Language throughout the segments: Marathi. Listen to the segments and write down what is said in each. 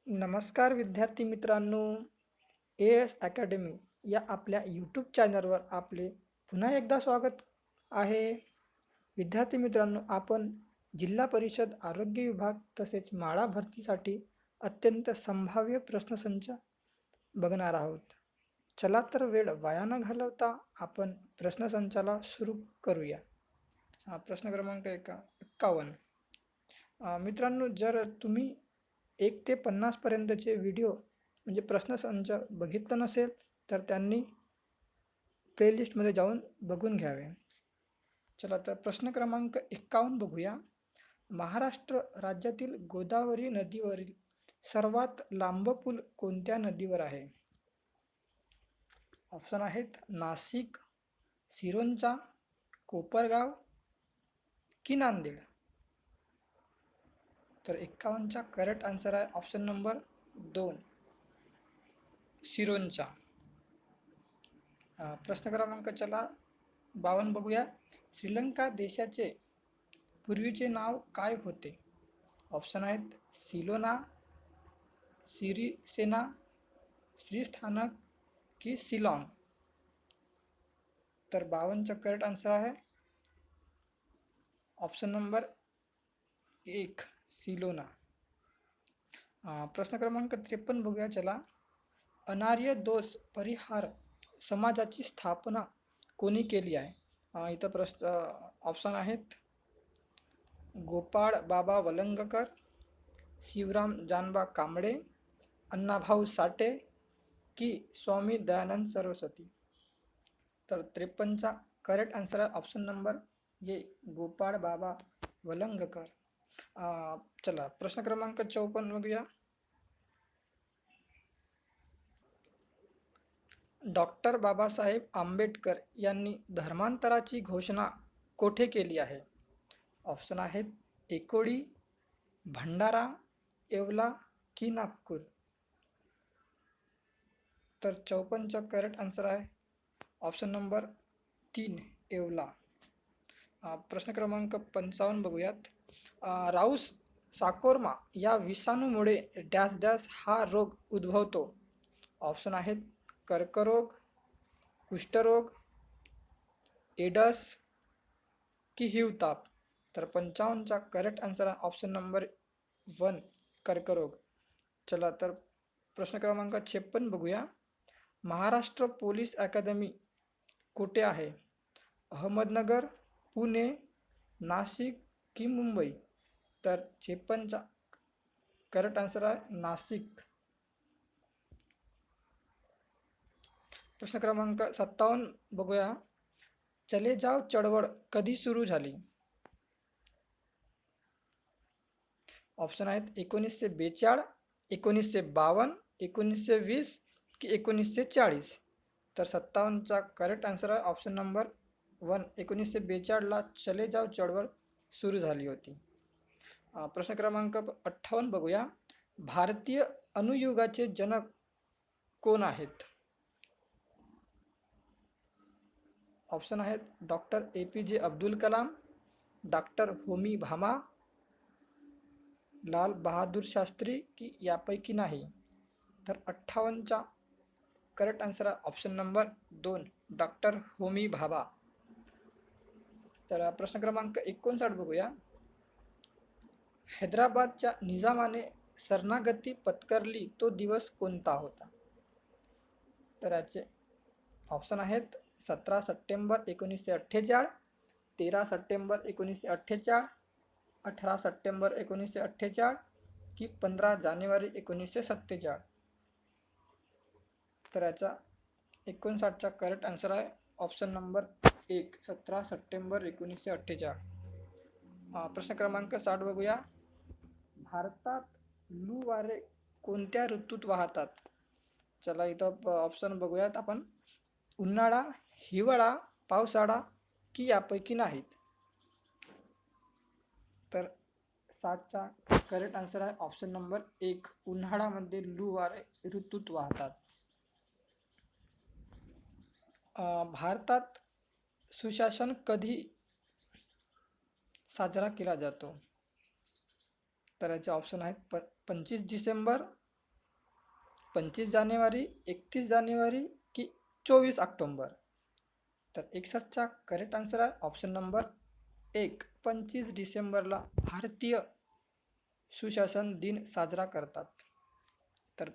नमस्कार विद्यार्थी मित्रांनो, ए एस अकॅडमी या आपल्या यूट्यूब चॅनलवर आपले पुन्हा एकदा स्वागत आहे. विद्यार्थी मित्रांनो, आपण जिल्हा परिषद आरोग्य विभाग तसेच माळा भरतीसाठी अत्यंत संभाव्य प्रश्नसंच बघणार आहोत. चला तर वेळ वाया न घालवता आपण प्रश्नसंचाला सुरू करूया. प्रश्न क्रमांक 51. मित्रांनो, जर तुम्ही 1 ते 50 पर्यंतचे व्हिडिओ म्हणजे प्रश्नसंच बघितलं नसेल तर त्यांनी प्लेलिस्टमध्ये जाऊन बघून घ्यावे. चला तर प्रश्न क्रमांक 51 बघूया. महाराष्ट्र राज्यातील गोदावरी नदीवरील सर्वात लांब पूल कोणत्या नदीवर आहे? ऑप्शन आहेत नाशिक, सिरोंचा, कोपरगाव की नांदेड. तर 51चा करेक्ट आन्सर आहे ऑप्शन नंबर 2, सिरोंचा. प्रश्न क्रमांक 52 बघूया. श्रीलंका देशाचे पूर्वीचे नाव काय होते? ऑप्शन आहेत सिलोना, सिरिसेना, श्रीस्थानक की सिलॉंग. तर 52चा करेक्ट आन्सर आहे ऑप्शन नंबर 1, सिलोना. प्रश्न क्रमांक 53 बघूया. चला, अनार्य दोष परिहार समाजाची स्थापना कोणी केली आहे? इथं ऑप्शन आहेत गोपाळ बाबा वलंगकर, शिवराम जानबा कांबळे, अण्णाभाऊ साठे की स्वामी दयानंद सरस्वती. तर 53चा करेक्ट आन्सर आहे ऑप्शन नंबर ए, गोपाळ बाबा वलंगकर. चला, प्रश्न क्रमांक 54 बघूया. डॉक्टर बाबासाहेब आंबेडकर यांनी धर्मांतराची घोषणा कोठे केली आहे? ऑप्शन आहेत एकोळी, भंडारा, येवला की नागपूर. तर 54चा करेक्ट आन्सर आहे ऑप्शन नंबर 3, येवला. प्रश्न क्रमांक 55 बघूयात. राऊस साकोरमा या विषाणूमुळे डॅश डॅश हा रोग उद्भवतो? ऑप्शन आहेत कर्करोग, कुष्ठरोग, एडस की हिवताप. तर 55चा करेक्ट आन्सर आहे ऑप्शन नंबर 1, कर्करोग. चला तर प्रश्न क्रमांक 56 बघूया. महाराष्ट्र पोलीस अकादमी कुठे आहे? अहमदनगर, पुणे, नाशिक की मुंबई. तर 56चा करेक्ट आन्सर आहे नाशिक. प्रश्न क्रमांक 57 बघूया. चले जाव चळवळ कधी सुरू झाली? ऑप्शन आहेत 1942, 1952, 1920 की 1940. तर 57चा करेक्ट आन्सर आहे ऑप्शन नंबर 1, 1942ला चले जाव चळवळ सुरू झाली होती. प्रश्न क्रमांक 58 बघूया. भारतीय अणुयुगाचे जनक कोण आहेत? ऑप्शन आहेत doctor APJ Abdul Kalam, doctor Homi Bhama, Lal Bahadur Shastri की यापैकी नाही. तर 58चा करेक्ट आन्सर आहे option number 2, doctor Homi Bhabha. तर प्रश्न क्रमांक 59 बघूया. हैदराबादच्या निजामाने शरणागती पत्करली तो दिवस कोणता होता? तर याचे ऑप्शन आहेत 17 सप्टेंबर 1948, 13 सप्टेंबर 1948, 18 सप्टेंबर 1948 की 15 जानेवारी 1947. तर याचा 59चा करेक्ट आन्सर आहे ऑप्शन नंबर 1, 17 सप्टेंबर 1948. प्रश्न क्रमांक 60 बघूया. भारतात लू वारे कोणत्या ऋतूत वाहतात? चला, इथं ऑप्शन बघूयात आपण. उन्हाळा, हिवाळा, पावसाळा की यापैकी नाहीत. तर 60चा करेक्ट आन्सर आहे ऑप्शन नंबर 1, उन्हाळ्यामध्ये लू वारे ऋतूत वाहतात. भारतात सुशासन कधी साजरा केला जातो? तर याचे ऑप्शन आहेत 25 डिसेंबर, 25 जानेवारी, 31 जानेवारी की 24 ऑक्टोबर? तर 61चा करेक्ट आन्सर आहे ऑप्शन नंबर 1, 25 डिसेंबरला भारतीय सुशासन दिन साजरा करतात. तर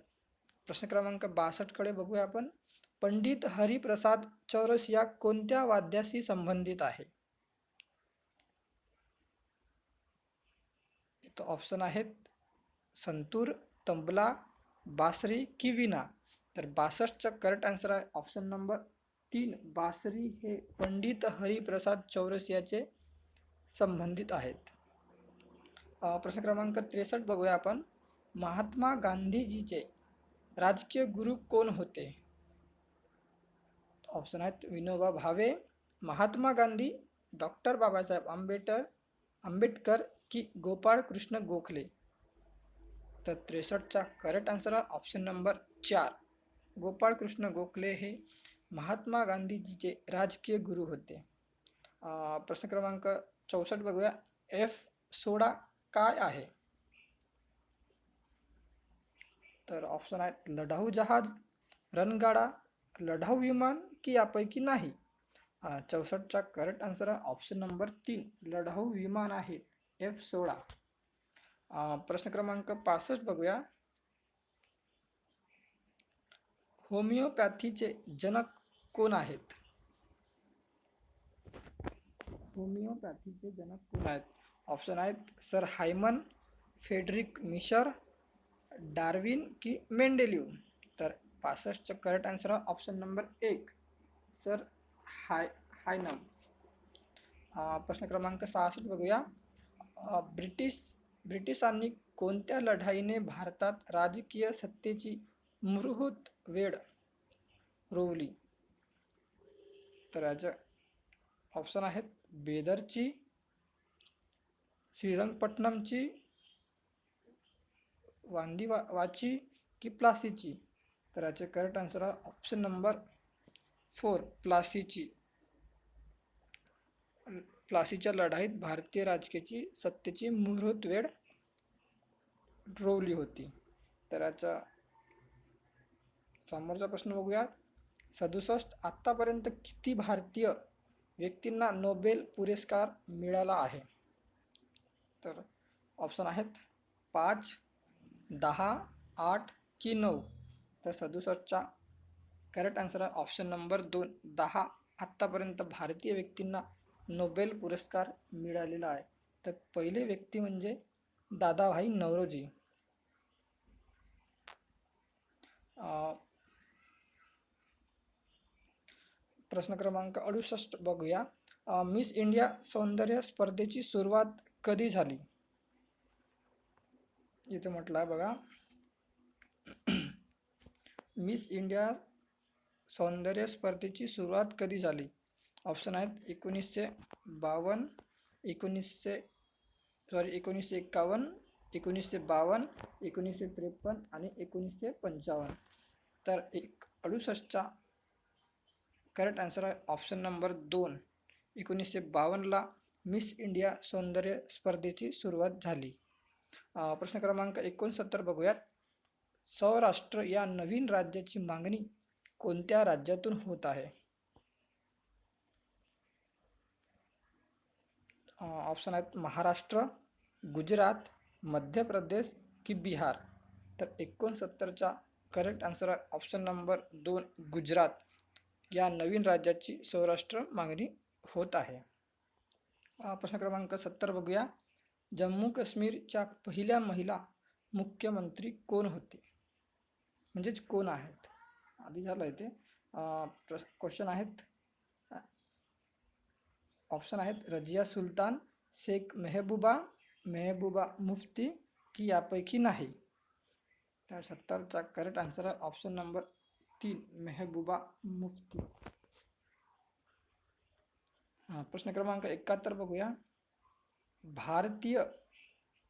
प्रश्न क्रमांक 62कडे बघूया आपण. पंडित हरिप्रसाद चौरसिया कोणत्या वाद्याशी संबंधित आहे? तो ऑप्शन आहेत संतूर, तबला, बासरी की वीणा. तर 62चा करेक्ट आन्सर आहे ऑप्शन नंबर 3, बासरी हे पंडित हरिप्रसाद चौरसियाचे संबंधित आहेत. प्रश्न क्रमांक 63 बघूया आपण. महात्मा गांधीजीचे राजकीय गुरु कोण होते? ऑप्शन आहेत विनोबा भावे, महात्मा गांधी, डॉक्टर बाबासाहेब आंबेडकर की गोपाळ कृष्ण गोखले. तर 63चा करेक्ट आन्सर आहे ऑप्शन नंबर 4, गोपाळ कृष्ण गोखले हे महात्मा गांधीजीचे राजकीय गुरु होते. प्रश्न क्रमांक 64 बघूया. F-16 काय आहे? तर ऑप्शन आहेत लढाऊ जहाज, रणगाडा, लढाऊ विमान की यापैकी नाही. 64चा करेक्ट आन्सर आहे ऑप्शन नंबर 3, लढाऊ विमान आहेत F-16. प्रश्न क्रमांक 65 बघूया. होमिओपॅथीचे जनक कोण आहेत? होमिओपॅथीचे जनक कोण आहेत? ऑप्शन आहेत sir Hyman, Friedrich Miescher, Darwin की मेंडेलिव. तर 65चा करेक्ट आन्सर आहे ऑप्शन नंबर 1, सर हायनम. प्रश्न क्रमांक 66 बघूया. ब्रिटिशांनी कोणत्या लढाईने भारतात राजकीय सत्तेची मूलभूत वेळ रोवली? तर याचे ऑप्शन आहेत बेदरची, श्रीरंगपट्टणमची, वाची की प्लासीची. तर याचे करेक्ट आन्सर आहे ऑप्शन नंबर 4, प्लासीची. प्लासीच्या लढाईत भारतीय राजकीय सत्तेची मूलभूत वेळ रोवली होती. तर याचा समोरचा प्रश्न बघूया. 67 आत्तापर्यंत किती भारतीय व्यक्तींना नोबेल पुरस्कार मिळाला आहे? तर ऑप्शन आहेत 5, 10, 8 की 9. तर 67चा करेक्ट आन्सर आहे ऑप्शन नंबर 2, 10 आत्तापर्यंत भारतीय व्यक्तींना नोबेल पुरस्कार मिळालेला आहे. तर पहिले व्यक्ती म्हणजे दादाभाई नौरोजी. प्रश्न क्रमांक 68 बघूया. मिस इंडिया सौंदर्य स्पर्धेची सुरुवात कधी झाली? इथे म्हटलं आहे बघा, मिस इंडिया सौंदर्य स्पर्धेची सुरुवात कधी झाली? ऑप्शन आहेत 1952, 1951, 1952, 1953 आणि 1955. तर 68चा करेक्ट आन्सर आहे ऑप्शन नंबर 2, 1952ला मिस इंडिया सौंदर्य स्पर्धेची सुरुवात झाली. प्रश्न क्रमांक 69 बघूयात. सौराष्ट्र या नवीन राज्याची मागणी कोणत्या राज्यातून होत आहे? ऑप्शन आहेत महाराष्ट्र, गुजरात, मध्य प्रदेश की बिहार. तर 69चा करेक्ट आन्सर आहे ऑप्शन नंबर 2, गुजरात या नवीन राज्याची सौराष्ट्र मागणी होत आहे. प्रश्न क्रमांक 70 बघूया. जम्मू काश्मीरच्या पहिल्या महिला मुख्यमंत्री कोण होते? म्हणजेच कोण आहेत? आधी झालं आहे ते. क्वेश्चन आहेत, ऑप्शन आहेत रजिया सुलतान, शेख मेहबूबा मुफ्ती की यापैकी नाही. तर 70चा करेक्ट आन्सर आहे ऑप्शन नंबर 3, मेहबूबा मुफ्ती. प्रश्न क्रमांक 71 बघूया. भारतीय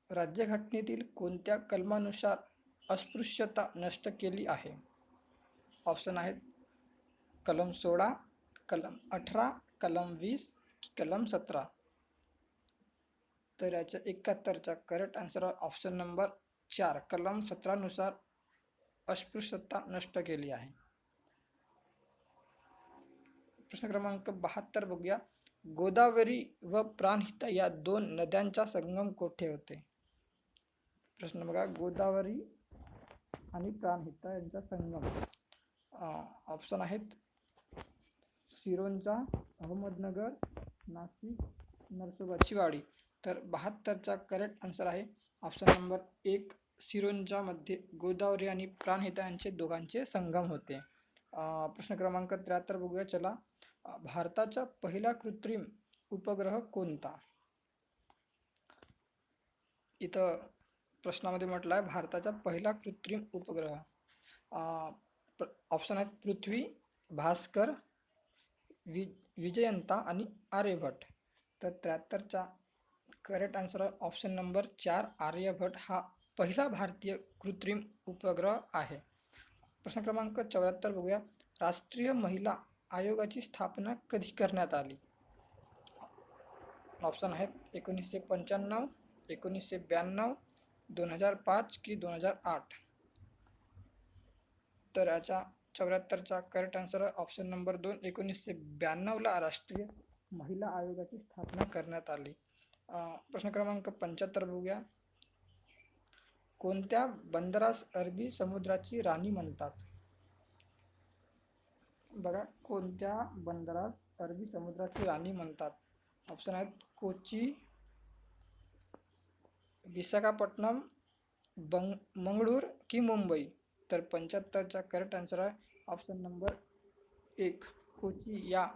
राज्यघटनेतील कोणत्या कलमानुसार अस्पृश्यता नष्ट केली आहे? ऑप्शन आहेत कलम 16, कलम 18, कलम 20 की कलम 17. तर याच्या 71चा करेक्ट आन्सर ऑप्शन नंबर 4, कलम 17 नुसार अस्पृश्यता नष्ट केली आहे? प्रश्न क्रमांक 72 बघूया. गोदावरी व प्राणहिता या दोन नद्यांचा संगम कोठे होते? प्रश्न बघा, गोदावरी आणि प्राणहिता यांचा संगम. ऑप्शन आहेत सिरोंचा, अहमदनगर, नाशिक, नरसोबाची वाडी. तर 72चा करेक्ट आन्सर आहे ऑप्शन नंबर 1, सिरोंचामध्ये गोदावरी आणि प्राणहिता यांचे दोघांचे संगम होते. प्रश्न क्रमांक 73 बघूया. चला, भारताचा पहिला कृत्रिम उपग्रह कोणता? इथं प्रश्नामध्ये म्हटलं आहे भारताचा पहिला कृत्रिम उपग्रह. ऑप्शन आहेत पृथ्वी, भास्कर, विजयंता आणि आर्यभट्ट. तर 73चा correct answer option number 4, Aryabhatta हा पहिला भारतीय कृत्रिम उपग्रह आहे. प्रश्न क्रमांक 74 बघूया. राष्ट्रीय महिला आयोगाची स्थापना कधी करण्यात आली? ऑप्शन आहेत 1995, 1992, 2005 की 2008. तर याचा 74चा करेक्ट आन्सर ऑप्शन नंबर 2, 1992ला राष्ट्रीय महिला आयोगाची स्थापना करण्यात आली. प्रश्न क्रमांक 75 बघूया. कोणत्या बंदरास अरबी समुद्राची राणी म्हणतात? बघा, कोणत्या बंदरास अरबी समुद्राची राणी म्हणतात? ऑप्शन आहेत कोची, विशाखापट्टणम, मंगळूर की मुंबई. तर 75चा करेक्ट आन्सर आहे ऑप्शन नंबर 1, कोची या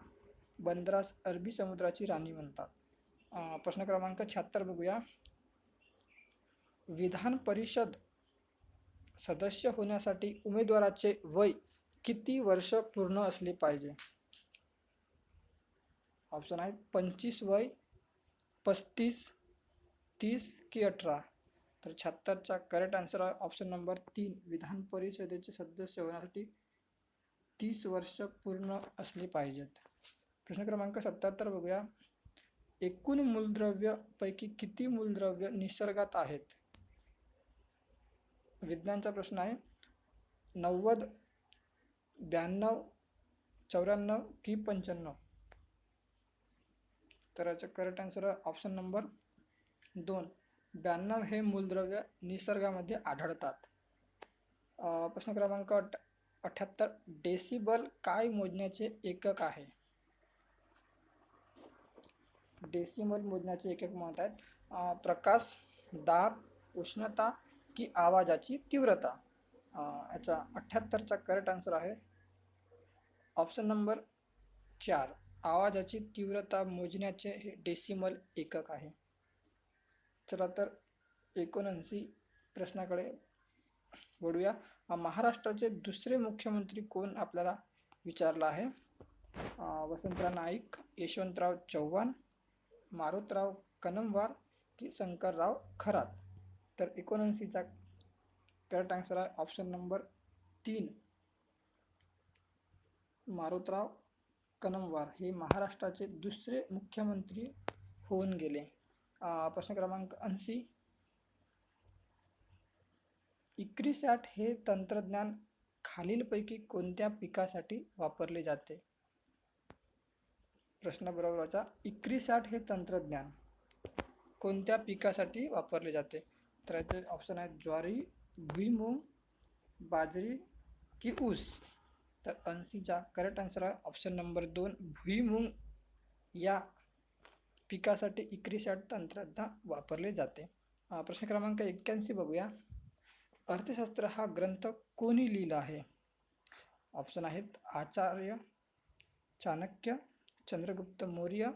बंदरास अरबी समुद्राची राणी म्हणतात. प्रश्न क्रमांक 76 बघूया. विधान परिषद सदस्य होण्यासाठी उमेदवाराचे वय किती वर्ष पूर्ण असले पाहिजे? ऑप्शन आहेत 25 वय, 35, 30 की 18. तर 76चा करेक्ट आन्सर आहे ऑप्शन नंबर 3, विधान परिषदेचे सदस्य होण्यासाठी 30 वर्ष पूर्ण असली पाहिजेत. प्रश्न क्रमांक 77 बघूया. एकूण मूलद्रव्य पैकी किती मूलद्रव्य निसर्गात आहेत? विज्ञानचा प्रश्न आहे. 90, 92, 94 की 95. तर याचं करेक्ट आन्सर आहे ऑप्शन नंबर 2, 92 हे मूलद्रव्य निसर्गामध्ये आढळतात. प्रश्न क्रमांक 78, डेसिबल काय मोजण्याचे एकक आहे? डेसिबल मोजण्याचे एकक म्हणत आहेत प्रकाश, दाब, उष्णता की आवाजाची तीव्रता. याचा 78चा करेक्ट आन्सर आहे ऑप्शन नंबर 4, आवाजाची तीव्रता मोजण्याचे हे डेसिमल एकक आहे. चला तर 79 प्रश्नाकडे वळूया. महाराष्ट्राचे दुसरे मुख्यमंत्री कोण आपल्याला विचारला आहे? वसंतराव नाईक, यशवंतराव चव्हाण, मारुतराव कन्नमवार की शंकरराव खरात. तर 79चा करेक्ट आन्सर आहे ऑप्शन नंबर 3, मारुतराव कन्नमवार हे महाराष्ट्राचे दुसरे मुख्यमंत्री होऊन गेले. प्रश्न क्रमांक 80, इक्रिसॅट हे तंत्रज्ञान खालीलपैकी कोणत्या पिकासाठी वापरले जाते? प्रश्न बरोबरचा, इक्रिसॅट हे तंत्रज्ञान कोणत्या पिकासाठी वापरले जाते? तर याचे ऑप्शन आहेत ज्वारी, भुईमूग, बाजरी की ऊस. तर 80चा करेक्ट आन्सर आहे ऑप्शन नंबर 2, भुईमूग या पिकासाठी इक्रिसॅट तंत्रज्ञान वापरले जाते. प्रश्न क्रमांक 81 बघूया. अर्थशास्त्र हा ग्रंथ कोणी लिहिला आहे? ऑप्शन आहेत आचार्य चाणक्य, चंद्रगुप्त मौर्य,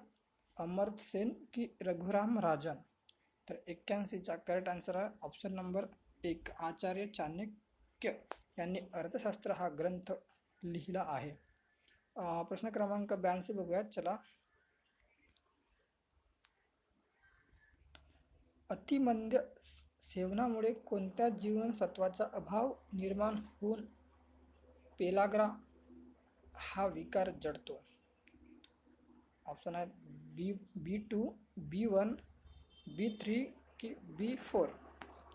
अमर्त्य सेन की रघुराम राजन. तर 81चा करेक्ट आन्सर आहे ऑप्शन नंबर 1, आचार्य चाणक्य यांनी अर्थशास्त्र हा ग्रंथ लिहिला आहे. प्रश्न क्रमांक 82 बघूया. चला, अतिमंद सेवनामुळे कोणत्या जीवनसत्वाचा अभाव निर्माण होऊन पेलाग्रा हा विकार जडतो? ऑप्शन आहे B2, B1, B3 की B4.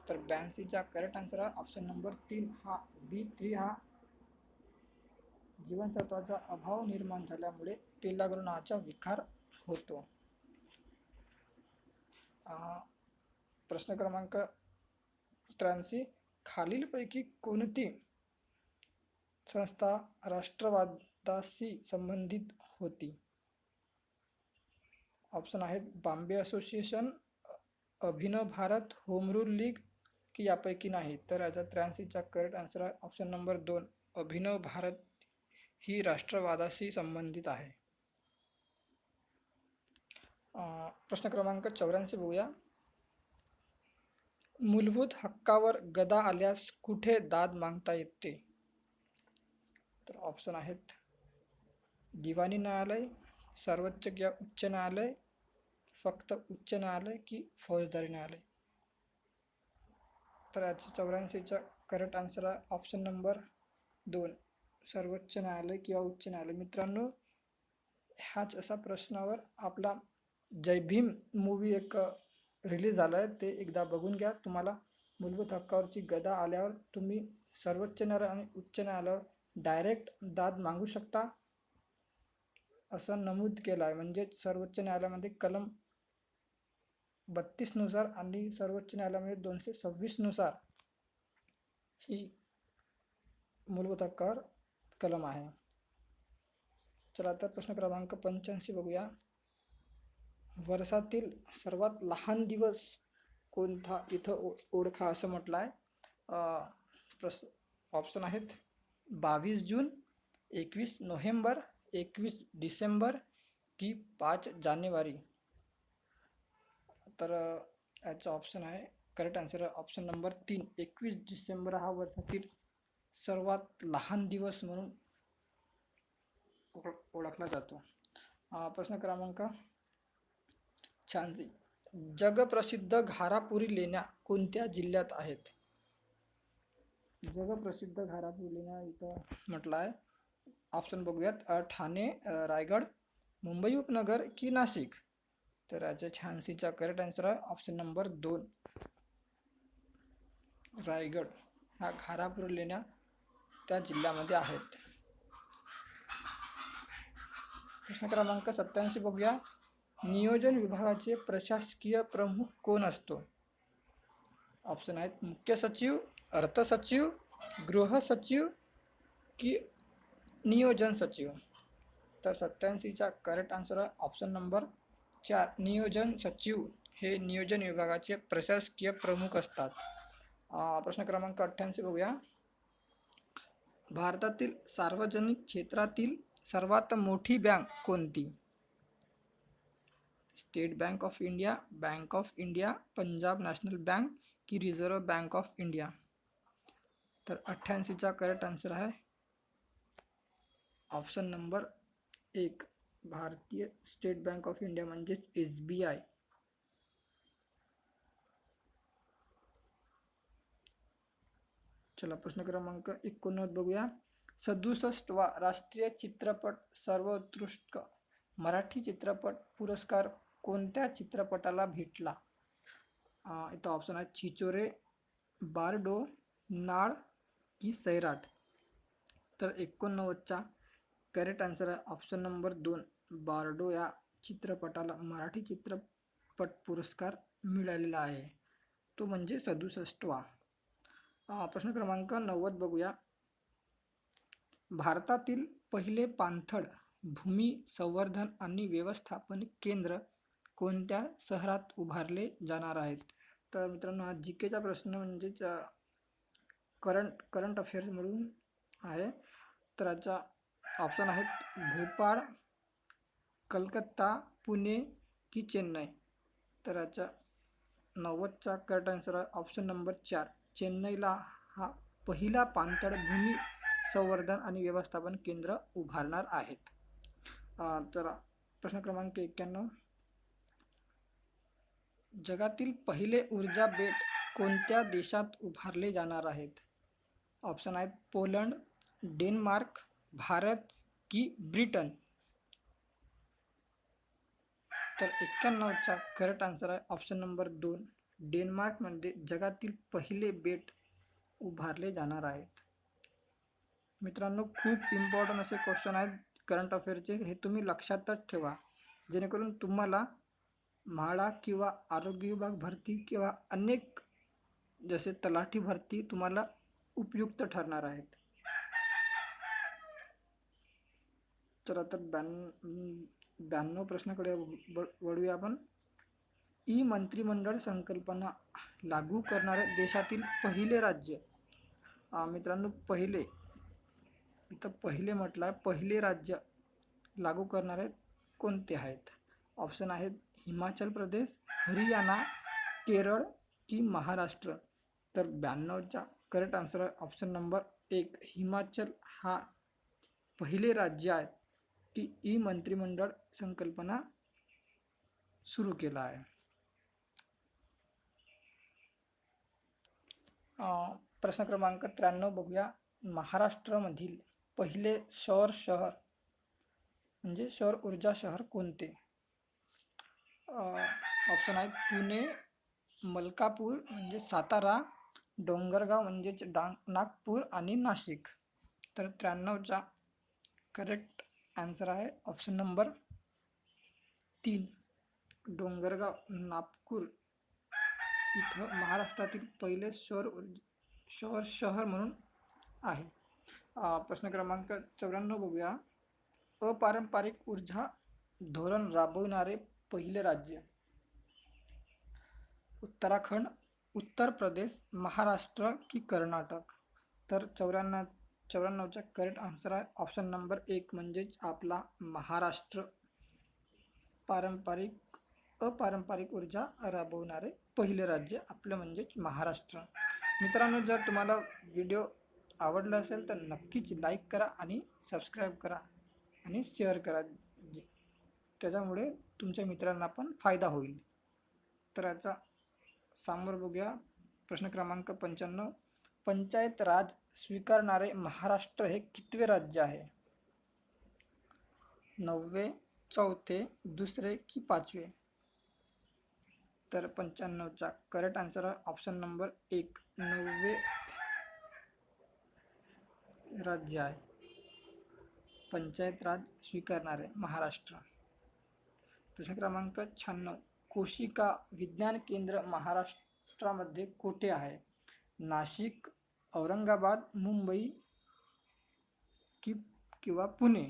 तर 82चा करेक्ट आन्सर आहे ऑप्शन नंबर 3 हा B3 हा जीवनसत्वाचा अभाव निर्माण झाल्यामुळे पेलाग्रो नावाचा विकार होतो. प्रश्न क्रमांक 83 खालीलपैकी कोणती संस्था राष्ट्रवादाशी संबंधित होती? ऑप्शन आहेत बॉम्बे असोसिएशन, अभिनव भारत, होम रूल लीग की यापैकी नाही. तर याचा 83चा करेक्ट आन्सर आहे ऑप्शन नंबर 2 अभिनव भारत ही राष्ट्रवादाशी संबंधित आहे. प्रश्न क्रमांक 84 बघूया. मूलभूत हक्कावर गदा आल्यास कुठे दाद मागता येते? तर ऑप्शन आहेत दिवाणी न्यायालय, सर्वोच्च किंवा उच्च न्यायालय, फक्त उच्च न्यायालय की फौजदारी न्यायालय. तर याचा 84चा करेक्ट आन्सर आहे ऑप्शन नंबर 2 सर्वोच्च न्यायालय किंवा उच्च न्यायालय. मित्रांनो, ह्याच असा प्रश्नावर आपला जय भीम मूवी एक रिलीज झाला आहे, ते एकदा बघून घ्या. तुम्हाला मूलभूत हक्कावरची गदा आल्यावर तुम्ही सर्वोच्च न्यायालय आणि उच्च न्यायालयावर डायरेक्ट दाद मागू शकता असं नमूद केलं आहे. म्हणजे सर्वोच्च न्यायालयामध्ये कलम 32 नुसार आणि सर्वोच्च न्यायालयामध्ये 226 नुसार ही मूलभूत हक्कावर कलम आहे. चला तर प्रश्न क्रमांक 85 बघूया. वर्षातील सर्वात लहान दिवस कोणता इथं ओळखा असं म्हटलं आहे. ऑप्शन आहेत 22 जून, 21 नोव्हेंबर, 21 डिसेंबर की 5 जानेवारी. तर याचा ऑप्शन आहे correct answer option number 3 21 December हा वर्षातील सर्वात लहान दिवस म्हणून ओळखला जातो. प्रश्न क्रमांक 86 जगप्रसिद्ध घारापुरी लेण्या कोणत्या जिल्ह्यात आहेत? जगप्रसिद्ध घारापुरी लेण्या इथं म्हटलं आहे. ऑप्शन बघूयात ठाणे, रायगड, मुंबई उपनगर की नाशिक. तर याच्या 86चा करेक्ट आन्सर आहे ऑप्शन नंबर 2 रायगड. ह्या घारापुरी लेण्या त्या जिल्ह्यामध्ये आहेत. प्रश्न क्रमांक 87 बघूया. नियोजन विभागाचे प्रशासकीय प्रमुख कोण असतो? ऑप्शन आहेत मुख्य सचिव, अर्थ सचिव, गृह सचिव की नियोजन सचिव. तर 87चा करेक्ट आन्सर आहे ऑप्शन नंबर 4 नियोजन सचिव हे नियोजन विभागाचे प्रशासकीय प्रमुख असतात. प्रश्न क्रमांक 88 बघूया. भारतातील सार्वजनिक क्षेत्रातील सर्वात मोठी बँक कोणती? State bank of India, bank of India, Punjab national bank की रिझर्व्ह बँक ऑफ इंडिया. तर 88चा करेक्ट आन्सर आहे ऑप्शन नंबर 1 भारतीय स्टेट बँक ऑफ इंडिया म्हणजेच SBI. चला प्रश्न क्रमांक 89 बघूया. 67वा राष्ट्रीय चित्रपट सर्वोत्कृष्ट मराठी चित्रपट पुरस्कार कोणत्या चित्रपटाला भेटला? इथं ऑप्शन आहे छिछोरे, बारडो, नाळ की सैराट. तर 89चा करेक्ट आन्सर आहे ऑप्शन नंबर 2 बारडो या चित्रपटाला मराठी चित्रपट पुरस्कार मिळालेला आहे, तो म्हणजे 67वा. प्रश्न क्रमांक 90 बघूया. भारतातील पहिले पाणथळ भूमी संवर्धन आणि व्यवस्थापन केंद्र कोणत्या शहरात उभारले जाणार आहेत? तर मित्रांनो, हा जीकेचा प्रश्न म्हणजेच करंट अफेअर्स म्हणून आहे. तर याचा ऑप्शन आहेत भोपाळ, कलकत्ता, पुणे की चेन्नई. तर याचा 90चा करेक्ट आन्सर आहे ऑप्शन नंबर 4 चेन्नईला हा पहिला पाणथळ भूमी संवर्धन आणि व्यवस्थापन केंद्र उभारणार आहेत. तर प्रश्न क्रमांक 91 जगातील पहिले ऊर्जा बेट कोणत्या देशात उभारले जाणार आहेत? ऑप्शन आहेत पोलंड, डेन्मार्क, भारत की ब्रिटन. तर 91चा करेक्ट आन्सर आहे ऑप्शन नंबर 2 डेन्मार्कमध्ये जगातील पहिले बेट उभारले जाणार आहेत. मित्रांनो, खूप इम्पॉर्टंट असे क्वेश्चन आहेत करंट अफेअरचे, हे तुम्ही लक्षातच ठेवा, जेणेकरून तुम्हाला म्हाडा किंवा आरोग्य विभाग भरती किंवा अनेक जसे तलाठी भरती तुम्हाला उपयुक्त ठरणार आहेत. चला तर 92 प्रश्नाकडे वळूया आपण. ई मंत्रिमंडळ संकल्पना लागू करणारे देशातील पहिले राज्य. मित्रांनो, इथं पहिले म्हटलं आहे, पहिले राज्य लागू करणारे कोणते आहेत? ऑप्शन आहेत हिमाचल प्रदेश, हरियाणा, केरळ की महाराष्ट्र. तर 92चा करेक्ट आन्सर आहे ऑप्शन नंबर 1, हिमाचल हा पहिले राज्य आहे की ई मंत्रिमंडळ संकल्पना सुरू केला आहे. प्रश्न क्रमांक 93 बघूया. महाराष्ट्रामधील पहिले सौर शहर म्हणजे सौर ऊर्जा शहर कोणते? ऑप्शन आहेत पुणे, मलकापूर म्हणजे सातारा, डोंगरगाव म्हणजेच नागपूर आणि नाशिक. तर 93चा करेक्ट आन्सर आहे ऑप्शन नंबर 3, डोंगरगाव नागपूर इथं महाराष्ट्रातील पहिले सौर शहर म्हणून आहे. प्रश्न क्रमांक 94 बघूया. अपारंपरिक ऊर्जा धोरण राबविणारे पहिले राज्य. उत्तराखंड, उत्तर प्रदेश, महाराष्ट्र की कर्नाटक. तर 94चा करेक्ट आन्सर आहे ऑप्शन नंबर 1 म्हणजेच आपला महाराष्ट्र अपारंपरिक ऊर्जा राबवणारे पहिले राज्य आपलं म्हणजेच महाराष्ट्र. मित्रांनो, जर तुम्हाला व्हिडिओ आवडला असेल तर नक्कीच लाईक करा आणि सबस्क्राईब करा आणि शेअर करा, त्याच्यामुळे तुमच्या मित्रांना पण फायदा होईल. तर याचा समोर बघूया. प्रश्न क्रमांक 95. पंचायत राज स्वीकारणारे महाराष्ट्र हे कितवे राज्य आहे? 9वे, 4थे, 2रे की 5वे. तर 95चा करेक्ट आन्सर आहे ऑप्शन नंबर 1, 9वे राज्य आहे पंचायत राज स्वीकारणारे महाराष्ट्र. प्रश्न क्रमांक 96. कोशिका विज्ञान केंद्र महाराष्ट्रामध्ये कोठे आहे? नाशिक, औरंगाबाद, मुंबई किंवा पुणे.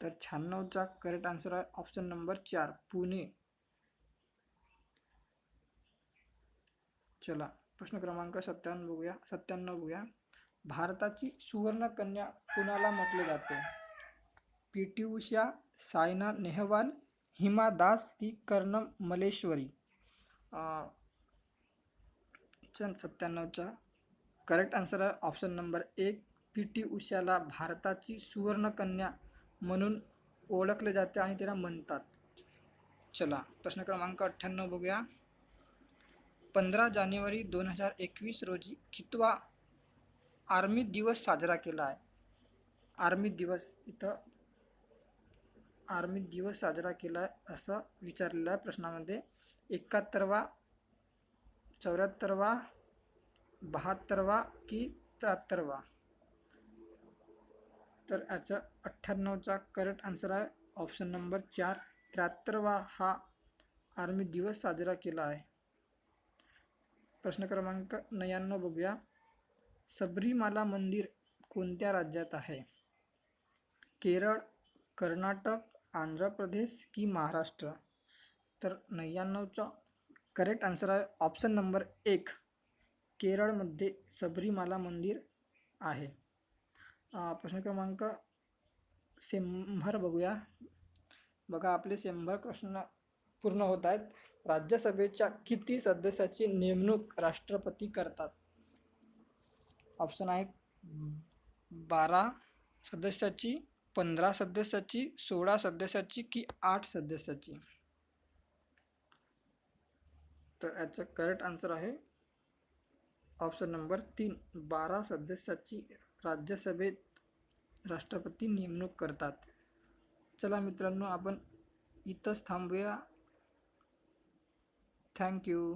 तर 96चा करेक्ट आन्सर आहे ऑप्शन नंबर 4, पुणे. चला प्रश्न क्रमांक 97 बघूया. भारताची सुवर्ण कन्या कुणाला म्हटले जाते? पी.टी. उषा, सायना नेहवाल, हिमा दास की कर्णम मलेश्वरी. 97चा करेक्ट आन्सर आहे ऑप्शन नंबर 1, पी.टी. उषाला भारताची सुवर्ण कन्या म्हणून ओळखले जाते आणि तिला म्हणतात. चला प्रश्न क्रमांक 98 बघूया. 15 जानेवारी 2021 रोजी कितवा आर्मी दिवस साजरा केला आहे? आर्मी दिवस साजरा केला आहे असं विचारलेलं आहे प्रश्नामध्ये. 71वा, 74वा, 72वा की 73वा. तर याचा 98चा करेक्ट आन्सर आहे ऑप्शन नंबर 4, 73वा हा आर्मी दिवस साजरा केला आहे. प्रश्न क्रमांक 99 बघूया. सबरीमाला मंदिर कोणत्या राज्यात आहे? केरळ, कर्नाटक, आंध्र प्रदेश की महाराष्ट्र. तर 99चा करेक्ट आन्सर आहे ऑप्शन नंबर 1, केरळमध्ये सबरीमाला मंदिर आहे. प्रश्न क्रमांक 100 बघूया. बघा, आपले 100 प्रश्न पूर्ण होत आहेत. राज्यसभेच्या किती सदस्याची नेमणूक राष्ट्रपती करतात? ऑप्शन आहेत 12 सदस्याची, 15 सदस्याची, 16 सदस्याची की 8 सदस्याची. तर याचं करेक्ट आन्सर आहे ऑप्शन नंबर 3, 12 सदस्याची राज्यसभेत राष्ट्रपती नेमणूक करतात. चला मित्रांनो, आपण इथंच थांबूया. थँक्यू.